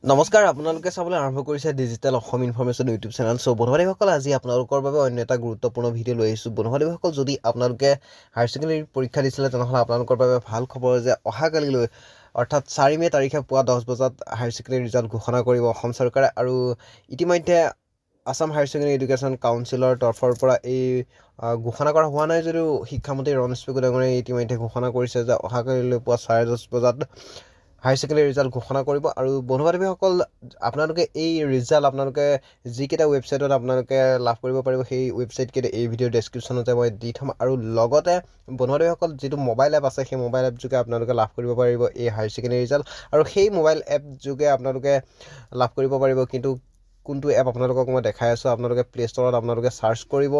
নমস্কাৰ আপোনালোকে চাবলৈ আৰম্ভ কৰিছে digital Asom information YouTube channel. So' বন্ধুবান্ধৱীসকল, আজি আপোনালোকৰ বাবে অন্য এটা গুৰুত্বপূৰ্ণ ভিডিঅ' লৈ আহিছোঁ। বন্ধুবান্ধৱীসকল, যদি আপোনালোকে হায়াৰ ছেকেণ্ডেৰী পৰীক্ষা দিছিলে তেনেহ'লে আপোনালোকৰ বাবে ভাল খবৰ যে অহাকালিলৈ অৰ্থাৎ 4 মে' তাৰিখে পুৱা 10 বজাত হায়াৰ ছেকেণ্ডেৰী ৰিজাল্ট ঘোষণা কৰিব অসম চৰকাৰে। আৰু ইতিমধ্যে আছাম হায়াৰ ছেকেণ্ডেৰী এডুকেশ্যন কাউন্সিলৰ তৰফৰ পৰা এই ঘোষণা কৰা হোৱা নাই যদিও শিক্ষামন্ত্ৰী ৰণোজ পেগু ডাঙৰীয়াই ইতিমধ্যে ঘোষণা কৰিছে যে অহাকালিলৈ পুৱা 10:30 বজাত হায়াৰ ছেকেণ্ডেৰী ৰিজাল্ট ঘোষণা কৰিব। আৰু বন্ধুবান্ধৱীসকল, আপোনালোকে এই ৰিজাল্ট আপোনালোকে যিকেইটা ৱেবছাইটত আপোনালোকে লাভ কৰিব পাৰিব সেই ৱেবছাইটকেইটা এই ভিডিঅ'ৰ ডেছক্ৰিপশ্যনতে মই দি থ'ম। আৰু লগতে বন্ধুবান্ধৱীসকল, যিটো মোবাইল এপ আছে সেই মোবাইল এপ যোগে আপোনালোকে লাভ কৰিব পাৰিব এই হায়াৰ ছেকেণ্ডেৰী ৰিজাল্ট। আৰু সেই মোবাইল এপ যোগে আপোনালোকে লাভ কৰিব পাৰিব, কিন্তু কোনটো এপ আপোনালোকক মই দেখাই আছোঁ। আপোনালোকে প্লে ষ্ট'ৰত আপোনালোকে চাৰ্চ কৰিব,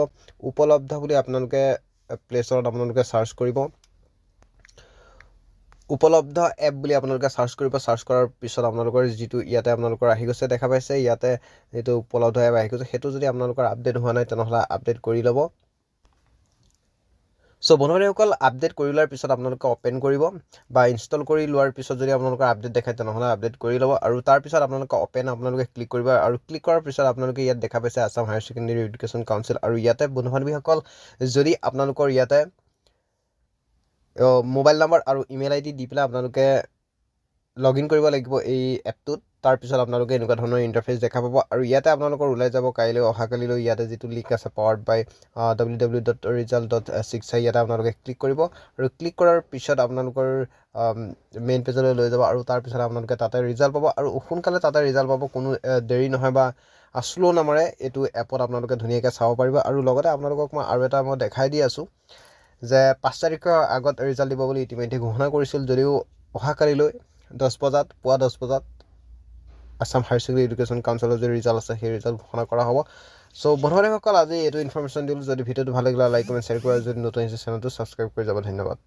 উপলব্ধ বুলি আপোনালোকে প্লে ষ্ট'ৰত আপোনালোকে চাৰ্চ কৰিব, উপলব্ধ এপ বুলি আপোনালোকে চাৰ্চ কৰিব। চাৰ্চ কৰাৰ পিছত আপোনালোকৰ যিটো ইয়াতে আপোনালোকৰ আহি গৈছে, দেখা পাইছে ইয়াতে যিটো উপলব্ধ এপ আহি গৈছে, সেইটো যদি আপোনালোকৰ আপডেট হোৱা নাই তেনেহ'লে আপডেট কৰি ল'ব। চ' বন্ধুবান্ধৱীসকল, আপডেট কৰি লোৱাৰ পিছত আপোনালোকে অ'পেন কৰিব বা ইনষ্টল কৰি লোৱাৰ পিছত যদি আপোনালোকৰ আপডেট দেখায় তেনেহ'লে আপডেট কৰি ল'ব। আৰু তাৰপিছত আপোনালোকে অ'পেন আপোনালোকে ক্লিক কৰিব। আৰু ক্লিক কৰাৰ পিছত আপোনালোকে ইয়াত দেখা পাইছে Assam higher secondary education council. আৰু ইয়াতে বন্ধুবান্ধৱীসকল, যদি আপোনালোকৰ ইয়াতে মোবাইল নম্বৰ আৰু ইমেইল ID দি পেলাই আপোনালোকে লগ ইন কৰিব লাগিব এই এপটোত। তাৰপিছত আপোনালোকে এনেকুৱা ধৰণৰ ইণ্টাৰফেচ দেখা পাব। আৰু ইয়াতে আপোনালোকৰ ওলাই যাব কাইলৈ অহাকালিলৈ ইয়াতে যিটো লিংক আছে পাৱাৰ্ড বাই www.result.শিক্ষা, ইয়াতে আপোনালোকে ক্লিক কৰিব। আৰু ক্লিক কৰাৰ পিছত আপোনালোকৰ মেইন পেজলৈ লৈ যাব। আৰু তাৰপিছত আপোনালোকে তাতে ৰিজাল্ট পাব, আৰু সোনকালে তাতে ৰিজাল্ট পাব, কোনো দেৰি নহয় বা শ্ল' নামাৰে। এইটো এপত আপোনালোকে ধুনীয়াকৈ চাব পাৰিব। আৰু লগতে আপোনালোকক মই আৰু এটা দেখাই দি আছোঁ যে 5 তাৰিখৰ আগত ৰিজাল্ট দিব বুলি ইতিমধ্যে ঘোষণা কৰিছিল, যদিও অহাকালিলৈ পুৱা 10 বজাত আছাম হায়াৰ ছেকেণ্ডেৰী এডুকেশ্যন কাউন্সিলৰ যি ৰিজাল্ট আছে সেই ৰিজাল্ট ঘোষণা কৰা হ'ব। চ' বন্ধুবান্ধৱীসকল, আজি এইটো ইনফৰমেশ্যন দিলোঁ। যদি ভিডিঅ'টো ভাল লাগিলে লাইক কমেণ্ট শ্বেয়াৰ কৰা, যদি নতুন হৈছে চেনেলটো ছাবস্ক্ৰাইব কৰি যাব। ধন্যবাদ।